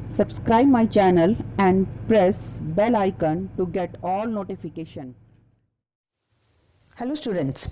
Subscribe my channel and press bell icon to get all notification. Hello students,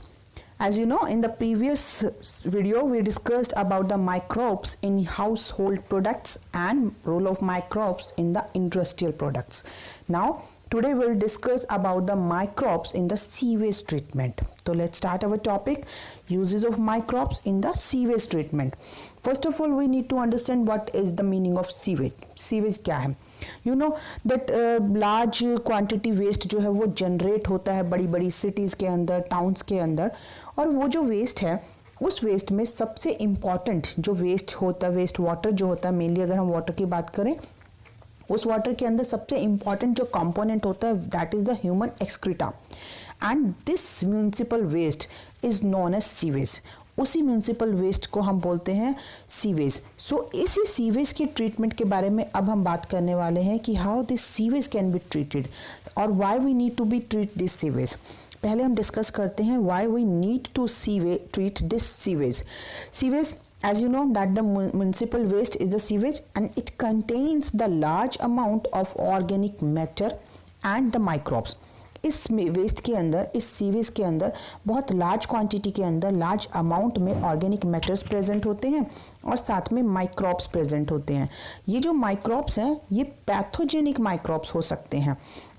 as you know, in the previous video we discussed about the microbes in household products and role of microbes in the industrial products. Now today we'll discuss about the microbes in the sewage treatment. So let's start our topic, uses of microbes in the sewage treatment. First of all, we need to understand what is the meaning of sewage. Sewage क्या है? You know that large quantity waste जो है वो generate होता है बड़ी बड़ी cities के अंदर, towns के अंदर, और वो जो waste है उस वेस्ट में सबसे इम्पॉर्टेंट जो वेस्ट होता है, वेस्ट वाटर जो होता है, मेनली अगर हम वाटर की बात करें, उस वाटर के अंदर सबसे इम्पॉर्टेंट जो कंपोनेंट होता है that is the human excreta and this municipal waste is known as sewage. उसी म्यूनिसिपल वेस्ट को हम बोलते हैं सीवेज. सो इसी सीवेज के ट्रीटमेंट के बारे में अब हम बात करने वाले हैं कि how this sewage can be treated और why we need to be treat this sewage. पहले हम डिस्कस करते हैं why we need to treat this sewage. Sewage, as you know that the municipal waste is the sewage and it contains the large amount of organic matter and the microbes. इस waste के अंदर, इस sewage के अंदर बहुत large quantity के अंदर large amount में ऑर्गेनिक मैटर्स प्रेजेंट होते हैं और साथ में माइक्रोब्स प्रेजेंट होते हैं. ये जो माइक्रोब्स हैं ये पैथोजेनिक माइक्रोब्स हो सकते हैं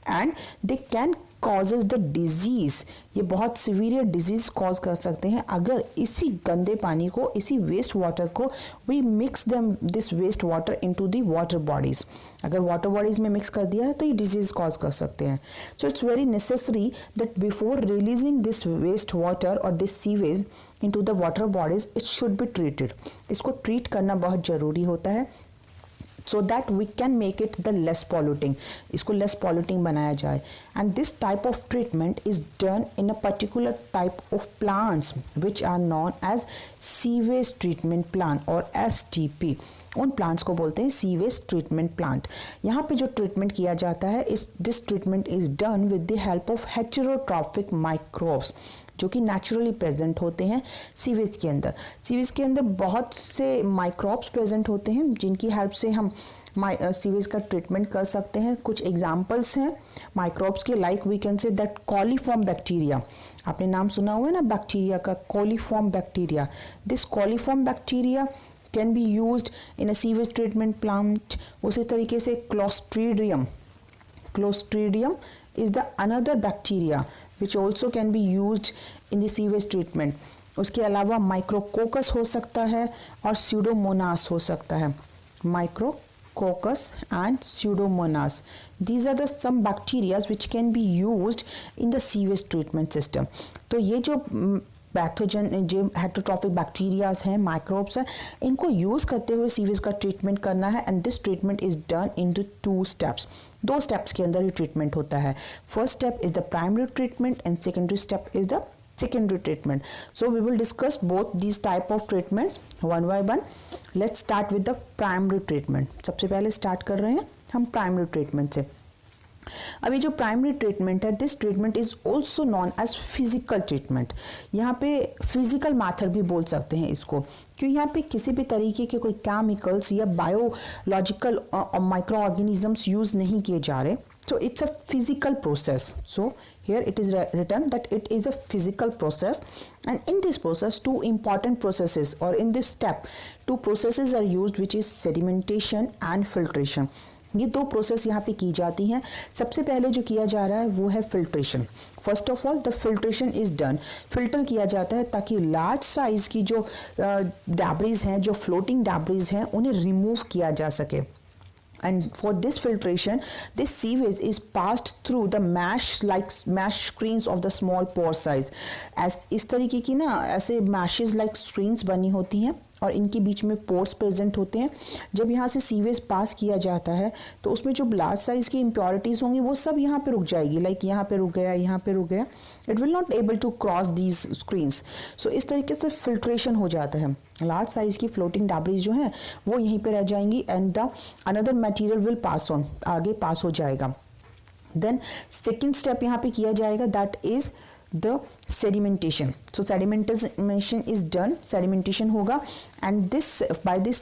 and they can causes the disease. ये बहुत सीवियर डिजीज कॉज कर सकते हैं अगर इसी गंदे पानी को, इसी वेस्ट वाटर को we mix them this waste water into the water bodies. अगर वाटर बॉडीज में मिक्स कर दिया है तो ये डिजीज कॉज कर सकते हैं. So it's very necessary that before releasing this waste water और this sewage into the water bodies it should be treated. इसको ट्रीट करना बहुत ज़रूरी होता है so that we can make it the less polluting. इसको less polluting बनाया जाए. And this type of treatment is done in a particular type of plants which are known as sewage treatment plant or STP. उन plants को बोलते हैं sewage treatment plant. यहाँ पे जो ट्रीटमेंट किया जाता है this treatment is done with the help of heterotrophic microbes जो कि नेचुरली प्रेजेंट होते हैं सीवेज के अंदर. सीवेज के अंदर बहुत से माइक्रोब्स प्रेजेंट होते हैं जिनकी हेल्प से हम सीवेज का ट्रीटमेंट कर सकते हैं. कुछ एग्जांपल्स हैं माइक्रोब्स के, like we can say that coliform bacteria. आपने नाम सुना हुआ है ना बैक्टीरिया का, coliform bacteria. This coliform bacteria can be used in a sewage treatment plant. उसी तरीके से clostridium is the another bacteria which also can be used in the sewage treatment. उसके अलावा माइक्रोकोकस हो सकता है और स्यूडोमोनास हो सकता है. Micrococcus and Pseudomonas, these are the some bacteria which can be used in the sewage treatment system. तो ये जो पैथोजन जो हेटेरोट्रॉफिक बैक्टीरियाज हैं, माइक्रोब्स हैं, इनको यूज़ करते हुए सीवेज का ट्रीटमेंट करना है. And this treatment is done into 2 steps. 2 steps के अंदर ये ट्रीटमेंट होता है. First step is the primary treatment and secondary step is the secondary treatment. So we will discuss both these type of treatments one by one. Let's start with the primary treatment. सबसे पहले start कर रहे हैं हम primary treatment से. अभी जो primary treatment है, this treatment is also known as physical treatment. यहाँ पे फिजिकल मैथड भी बोल सकते हैं इसको, क्योंकि यहाँ पे किसी भी तरीके के कोई केमिकल्स या बायोलॉजिकल माइक्रो ऑर्गेनिजम्स यूज नहीं किए जा रहे. So it's a physical process. So here it is written that it is a physical process, and in this process 2 important processes, or in this step 2 processes are used, which is sedimentation and filtration. ये 2 process यहाँ पे की जाती हैं. सबसे पहले जो किया जा रहा है वो है filtration. First of all the filtration is done. Filter किया जाता है ताकि लार्ज साइज की जो डैब्रीज हैं, जो फ्लोटिंग डैब्रीज हैं, उन्हें रिमूव किया जा सके. And for this filtration, this sewage is passed through the mesh screens of the small pore size. इस तरीके की ना ऐसे meshes like screens बनी होती हैं और इनके बीच में पोर्स प्रेजेंट होते हैं. जब यहाँ से सीवेज पास किया जाता है तो उसमें जो लार्ज साइज की इम्प्योरिटीज़ होंगी वो सब यहाँ पे रुक जाएगी. लाइक यहाँ पे रुक गया, यहाँ पे रुक गया. It will not able to cross these screens. So इस तरीके से फिल्ट्रेशन हो जाता है. लार्ज साइज की फ्लोटिंग डैब्रीज जो हैं वो यहीं पे रह जाएंगी and the another material will pass on, आगे पास हो जाएगा. देन सेकेंड स्टेप यहाँ पे किया जाएगा, that is the sedimentation. So sedimentation is done, sedimentation होगा, and this by this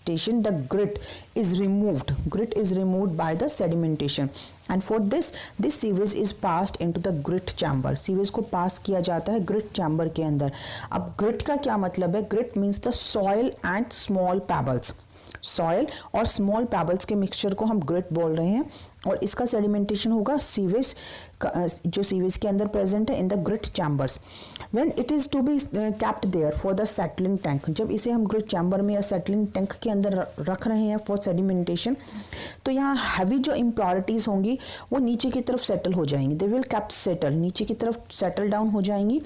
sedimentation, the grit is removed. Grit is removed by the sedimentation, and for this sewage is passed into the grit chamber. Sewage को pass किया जाता है grit chamber के अंदर. अब grit का क्या मतलब है? Grit means the soil and small pebbles. Soil और स्मॉल पैबल्स के मिक्सचर को हम ग्रिट बोल रहे हैं, और इसका सेडिमेंटेशन होगा सीवेज, जो सीवेज के अंदर प्रेजेंट है in the grit chambers. When it is to be kept there for the settling tank, जब इसे हम ग्रिट चैम्बर में या सेटलिंग टैंक के अंदर रख रहे हैं फॉर सेडिमेंटेशन, तो यहाँ हैवी जो इम्प्योरिटीज होंगी वो नीचे की तरफ सेटल हो जाएंगी. दे विल कैप्ट सेटल, नीचे की तरफ सेटल डाउन हो जाएंगी.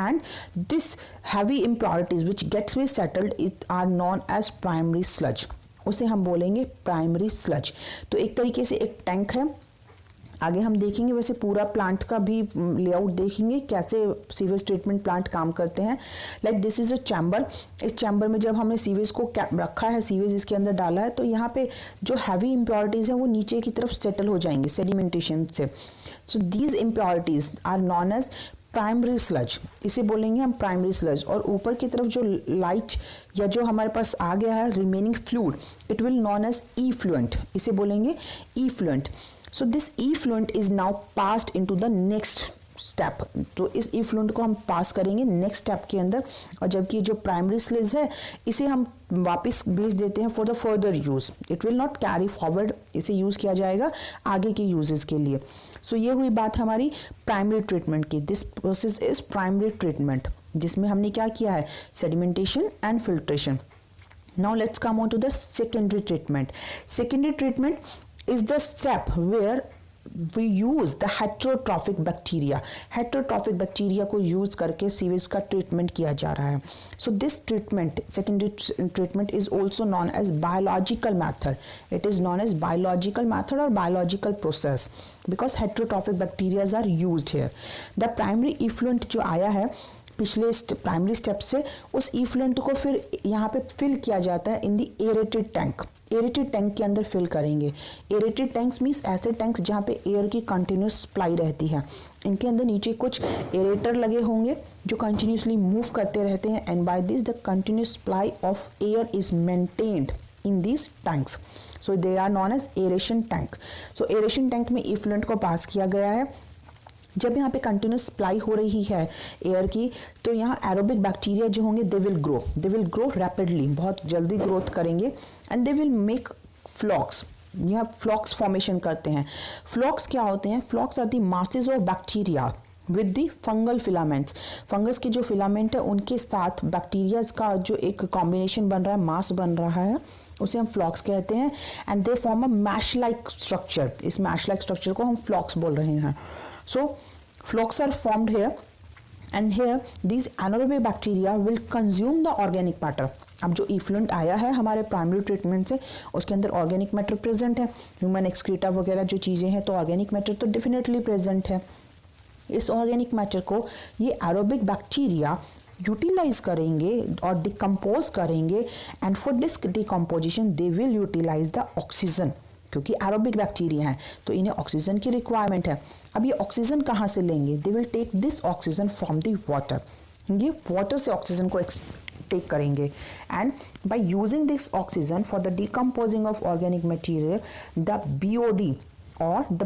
And this heavy impurities which gets be settled are known as primary sludge. उसे हम बोलेंगे प्राइमरी स्लज. तो एक तरीके से एक टैंक है. आगे हम देखेंगे वैसे पूरा प्लांट का भी लेआउट देखेंगे कैसे सीवेज ट्रीटमेंट प्लांट काम करते हैं. Like this is a chamber. इस चैम्बर में जब हमने सीवेज को रखा है, सीवेज इसके अंदर डाला है, तो यहाँ पे जो हैवी इम्प्योरिटीज हैं वो नीचे की तरफ सेटल हो जाएंगे सेडिमेंटेशन से. So these impurities are known as primary sludge. इसे बोलेंगे हम प्राइमरी स्लज. और ऊपर की तरफ जो लाइट या जो हमारे पास आ गया है remaining fluid, it will known as effluent. इसे बोलेंगे effluent. So this effluent is now passed into the next step. तो इस इफ्लुएंट को हम पास करेंगे नेक्स्ट स्टेप के अंदर, और जबकि जो प्राइमरी स्लज है इसे हम वापस भेज देते हैं for the further use. It will not carry forward. इसे यूज किया जाएगा आगे के यूजेस के लिए. सो ये हुई बात हमारी प्राइमरी ट्रीटमेंट की. This process is primary treatment, जिसमें हमने क्या किया है? Sedimentation and filtration. Now let's come on to the secondary treatment. Secondary treatment is the step where we use the heterotrophic bacteria. Heterotrophic bacteria को use करके sewage का treatment किया जा रहा है. So this treatment, secondary treatment, is also known as biological method. It is known as biological method or biological process because heterotrophic bacteria are used here. The primary effluent जो आया है पिछले primary step से, उस effluent को फिर यहाँ पे फिल किया जाता है in the aerated tank. Aerated tank के अंदर फिल करेंगे. एरेटेड टैंक्स मीन्स ऐसे टैंक्स जहाँ पे एयर की कंटिन्यूस सप्लाई रहती है. इनके अंदर नीचे कुछ एरेटर लगे होंगे जो कंटिन्यूसली मूव करते रहते हैं, and by this the continuous supply of air is maintained in these tanks. So they are known as aeration tank. So aeration tank में इफ्लुएंट को पास किया गया है. जब यहाँ पे कंटिन्यूस सप्लाई हो रही है एयर की, तो यहाँ एरोबिक बैक्टीरिया जो होंगे दे विल ग्रो रैपिडली, बहुत जल्दी ग्रोथ करेंगे, and they will make flocs. यहाँ फ्लॉक्स फॉर्मेशन करते हैं. फ्लॉक्स क्या होते हैं? Flocs are the masses of bacteria with the fungal filaments. Fungus के जो फिलामेंट है उनके साथ बैक्टीरियाज का जो एक कॉम्बिनेशन बन रहा है, मास बन रहा है, उसे हम फ्लॉक्स कहते हैं. And they form a mesh like structure. इस मैश लाइक स्ट्रक्चर को हम फ्लॉक्स बोल रहे हैं. So flocks are formed here, and here these anaerobic bacteria will consume the organic matter. अब जो इफ्लुएंट आया है हमारे प्राइमरी ट्रीटमेंट से, उसके अंदर ऑर्गेनिक मैटर प्रेजेंट है, ह्यूमन एक्सक्रीटा वगैरह जो चीज़ें हैं, तो ऑर्गेनिक मैटर तो डेफिनेटली प्रेजेंट है. इस ऑर्गेनिक मैटर को ये एरोबिक बैक्टीरिया यूटिलाइज करेंगे और डिकम्पोज करेंगे, and for this decomposition they will utilize the oxygen. क्योंकि एरोबिक बैक्टीरिया हैं तो इन्हें ऑक्सीजन की रिक्वायरमेंट है. अब ये ऑक्सीजन कहाँ से लेंगे? They will take this oxygen from the water. ये वाटर से ऑक्सीजन को टेक करेंगे, and by using this oxygen for the decomposing of organic material, the BOD और the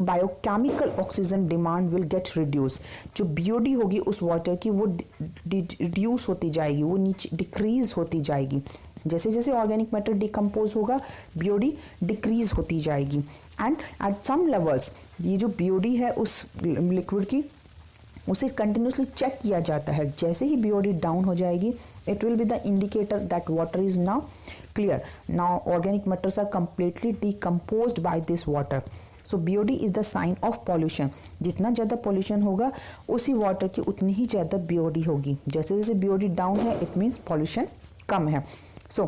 biochemical oxygen demand will get reduce. जो BOD होगी उस water की वो रिड्यूस होती जाएगी, वो नीचे डिक्रीज होती जाएगी. जैसे जैसे ऑर्गेनिक मैटर डिकम्पोज होगा BOD डिक्रीज होती जाएगी. एंड एट सम लेवल्स ये जो BOD है उस लिक्विड की, उसे कंटिन्यूसली चेक किया जाता है. जैसे ही BOD डाउन हो जाएगी, it will be the indicator that water is now clear. Now organic matters are completely decomposed by this water. So BOD is the sign of pollution. जितना ज़्यादा पॉल्यूशन होगा उसी वाटर की उतनी ही ज़्यादा BOD होगी. जैसे जैसे BOD डाउन है इट मीन्स पॉल्यूशन कम है. सो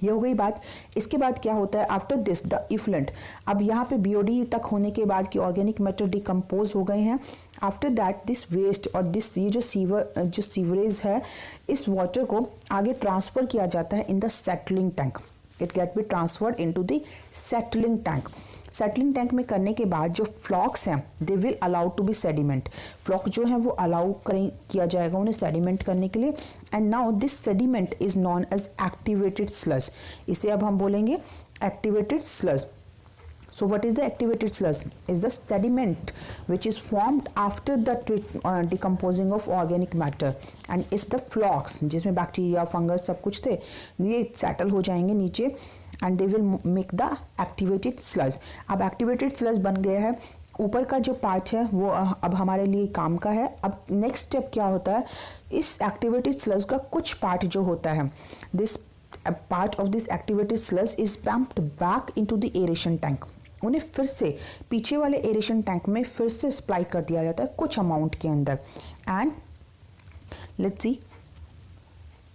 ये हो गई बात. इसके बाद क्या होता है? After this the effluent. अब यहाँ पे BOD तक होने के बाद कि ऑर्गेनिक मैटर डिकम्पोज हो गए हैं, आफ्टर दैट दिस वेस्ट और दिस ये जो सीवरेज है, इस वाटर को आगे ट्रांसफ़र किया जाता है in the settling tank. It get be transferred into the settling tank. Settling tank में करने के बाद जो फ्लॉक्स हैं they will allow to be sediment, floc जो है वो अलाउ किया जाएगा उन्हें सेडिमेंट करने के लिए। And now this sediment is known as activated sludge, इसे अब हम बोलेंगे activated sludge. So what is the activated sludge? Is the sediment which is formed after the decomposing of organic matter, and is the flocks जिसमें bacteria fungus सब कुछ थे ये settle हो जाएंगे नीचे and they will make the activated sludge। अब activated sludge बन गया है, ऊपर का जो पार्ट है वो अब हमारे लिए काम का है। अब नेक्स्ट स्टेप क्या होता है, इस एक्टिवेटेड स्लज का कुछ पार्ट जो होता है, this part of this activated sludge is pumped back into the aeration tank, उन्हें फिर से पीछे वाले एरेशन टैंक में फिर से सप्लाई कर दिया जाता है कुछ अमाउंट के अंदर। And let's see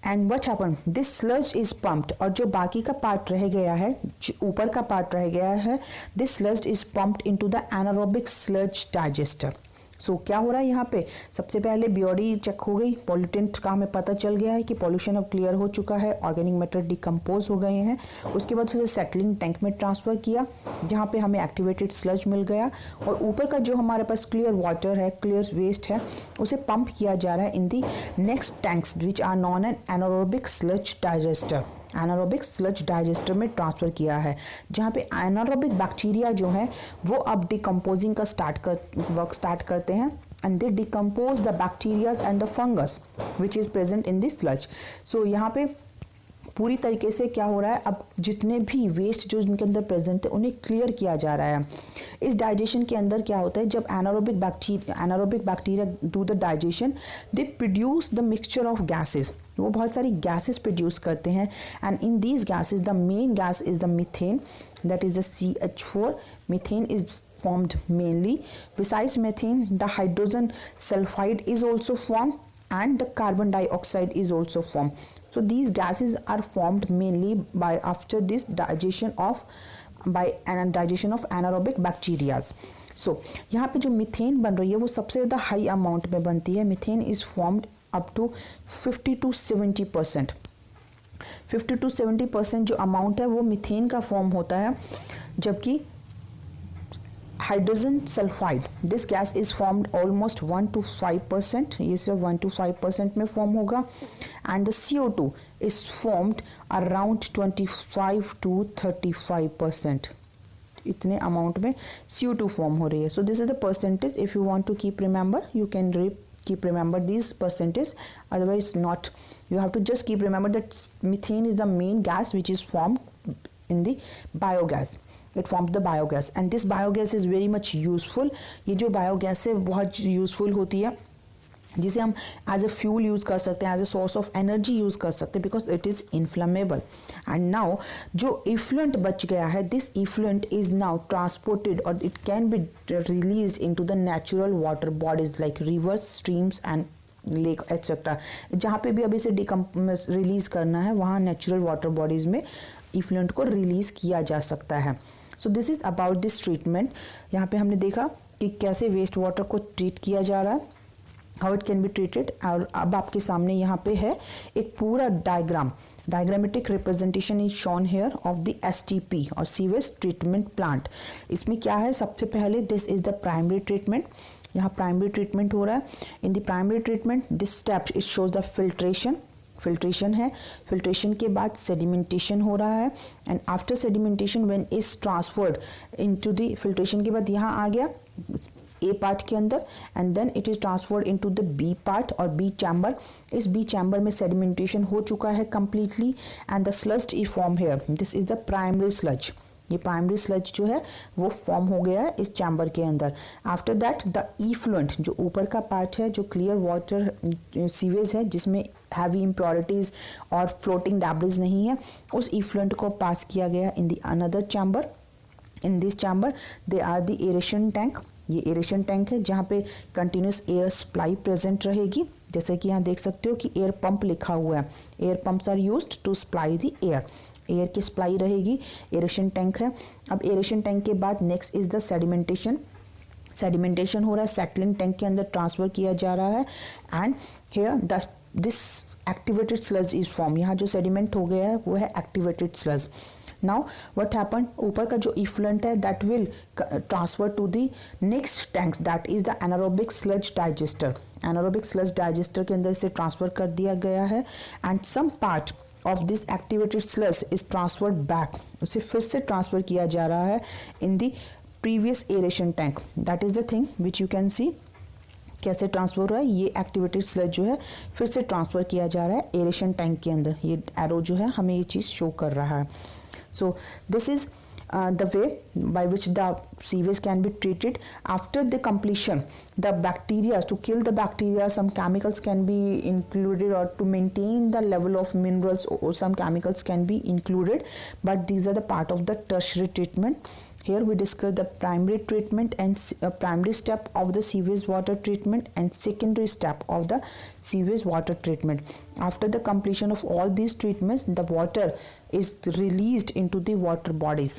and what happen, this sludge is pumped, और जो बाकी का पार्ट रह गया है, जो ऊपर का पार्ट रह गया है, this sludge is pumped into the anaerobic sludge digester. So क्या हो रहा है यहाँ पे, सबसे पहले बॉडी चेक हो गई, पॉल्यूटेंट का हमें पता चल गया है कि पॉल्यूशन अब क्लियर हो चुका है, ऑर्गेनिक मैटर डिकम्पोज हो गए हैं। उसके बाद उसे सेटलिंग टैंक में ट्रांसफ़र किया जहाँ पे हमें एक्टिवेटेड स्लज मिल गया, और ऊपर का जो हमारे पास क्लियर वाटर है, क्लियर वेस्ट है, उसे पंप किया जा रहा है in the next tanks which are non an anaerobic sludge digester. Anaerobic sludge digester में ट्रांसफ़र किया है जहाँ पे एनारोबिक बैक्टीरिया जो है वो अब डिकम्पोजिंग का वर्क स्टार्ट करते हैं, and they decompose the bacterias and the fungus which is present in this sludge. So यहाँ पे पूरी तरीके से क्या हो रहा है, अब जितने भी वेस्ट जो इनके अंदर प्रेजेंट है उन्हें क्लियर किया जा रहा है। इस डाइजेशन के अंदर क्या होता है, जब anaerobic bacteria do the digestion, they produce the mixture of gases, वो बहुत सारी गैसेस प्रोड्यूस करते हैं, and in these gases the main gas is the methane, that is the CH4। Methane is formed mainly. Besides methane, the hydrogen sulfide is also formed and the carbon dioxide is also formed. So these gases are formed mainly by after this digestion of anaerobic bacteria. So यहाँ पे जो methane बन रही है वो सबसे ज़्यादा high amount में बनती है। Methane is formed up to 50 to 70%। 50 to 70% जो अमाउंट है वो मीथेन का फॉर्म होता है, जबकि hydrogen sulphide this gas is formed almost 1 to 5%, ये सिर्फ 1 to 5% में फॉर्म होगा, and the CO2 is formed around 25 to 35%। इतने अमाउंट में CO2 फॉर्म हो रही है। So this is the percentage, if you want to keep remember you can keep remember these percentage, otherwise not, you have to just keep remember that methane is the main gas which is formed in the biogas, it forms the biogas and this biogas is very much useful। ये जो biogas है बहुत useful होती है, जिसे हम as a fuel use कर सकते हैं, as a source of energy use कर सकते हैं, because it is inflammable. And now जो इफ्लुएंट बच गया है, this effluent is now transported और it can be release into the natural water bodies like rivers, streams and lake etcetera. जहाँ पे भी अभी इसे रिलीज करना है वहाँ नेचुरल वाटर बॉडीज में इफ्लुएंट को रिलीज किया जा सकता है। So this is about this treatment. यहाँ पे हमने देखा कि कैसे वेस्ट वाटर को ट्रीट किया जा रहा है, how it can be treated. और अब आपके सामने यहाँ पे है एक पूरा diagrammatic representation is shown here of the STP और सीवेज ट्रीटमेंट प्लांट। इसमें क्या है, सबसे पहले this is the primary treatment, यहाँ प्राइमरी ट्रीटमेंट हो रहा है। In the primary treatment this step it shows the filtration है, फिल्ट्रेशन के बाद सेडिमेंटेशन हो रहा है, and after sedimentation when is transferred into the filtration के बाद यहाँ आ गया A पार्ट के अंदर, and then it is transferred into the B part और B चैम्बर। इस B चैम्बर में सेडिमेंटेशन हो चुका है completely and the sludge is form here, this is the primary sludge. ये प्राइमरी स्लज जो है वो फॉर्म हो गया है इस चैम्बर के अंदर। आफ्टर दैट द इफ्लुएंट जो ऊपर का पार्ट है, जो क्लियर वाटर सीवेज है जिसमें हैवी इम्प्योरिटीज और फ्लोटिंग डैब्रिज नहीं है, उस इफ्लुएंट को पास किया गया in the another chamber. In this chamber they are the aeration tank, ये एरेशन टैंक है जहाँ पे कंटिन्यूस एयर सप्लाई प्रेजेंट रहेगी, जैसे कि यहाँ देख सकते हो कि एयर पंप लिखा हुआ है। Air pumps are used to supply the air की सप्लाई रहेगी, एरेशन टैंक है। अब एरेशन टैंक के बाद नेक्स्ट इज द सेडिमेंटेशन हो रहा है, सेटलिंग टैंक के अंदर ट्रांसफर किया जा रहा है, and here the this activated sludge is form. यहाँ जो सेडिमेंट हो गया है वो है activated sludge. Now what happen, ऊपर का जो इफ्लुएंट है that will transfer to the next tanks that is the anaerobic sludge digester. Anaerobic sludge digester के अंदर से ट्रांसफर कर दिया गया है and some part of this activated sludge is transferred back, उसे फिर से ट्रांसफर किया जा रहा है in the previous aeration tank. That is the thing which you can see कैसे ट्रांसफर हो रहा है। ये एक्टिवेटेड स्लज जो है फिर से ट्रांसफर किया जा रहा है एरेशन टैंक के अंदर। ये एरो जो है हमें ये चीज़ शो कर रहा है। So this is the way by which the sewage can be treated. After the completion, the bacteria, to kill the bacteria, some chemicals can be included, or to maintain the level of minerals, or some chemicals can be included, but these are the part of the tertiary treatment. Here we discuss the primary treatment and primary step of the sewage water treatment and secondary step of the sewage water treatment. After the completion of all these treatments, the water is released into the water bodies.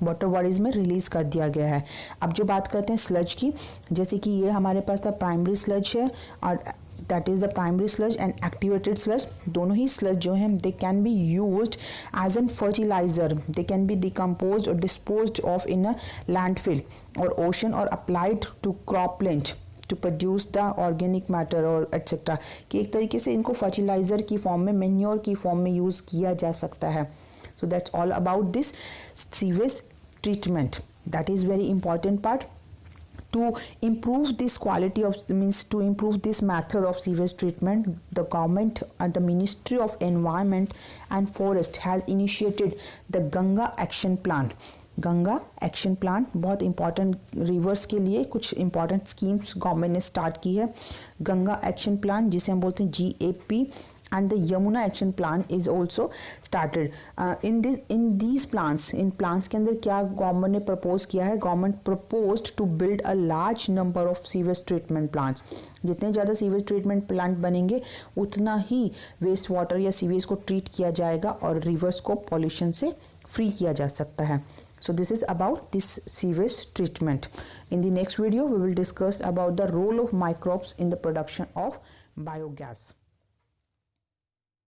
Water bodies में release कर दिया गया है। अब जो बात करते हैं स्लज की, जैसे कि ये हमारे पास था प्राइमरी स्लज है और that is the primary sludge and activated sludge. दोनों ही स्लज जो हैं they can be used as an fertilizer, they can be decomposed और disposed of in a landfill और ओशन और applied to cropland to produce the organic matter और etcetera, कि एक तरीके से इनको फर्टिलाइज़र की फॉर्म में, मेन्योर की फॉर्म में यूज़ किया जा सकता है। So that's all about this sewage treatment. That is very important part. To improve this quality of, means to improve this method of sewage treatment, the government and the Ministry of Environment and Forest has initiated the Ganga Action Plan. Ganga action plan बहुत important, reverse के लिए कुछ important schemes government ने start की है। Ganga action plan जिसे हम बोलते हैं GAP, and the Yamuna action plan is also started. In these plans, in plans के अंदर क्या गवर्नमेंट ने प्रपोज किया है, government proposed to build a large number of sewage treatment plants. जितने ज़्यादा सीवेज ट्रीटमेंट प्लांट बनेंगे उतना ही वेस्ट वाटर या सीवेज को ट्रीट किया जाएगा और रिवर्स को पॉल्यूशन से फ्री किया जा सकता है। So this is about this sewage treatment. In the next video we will discuss about the role of microbes in the production of biogas.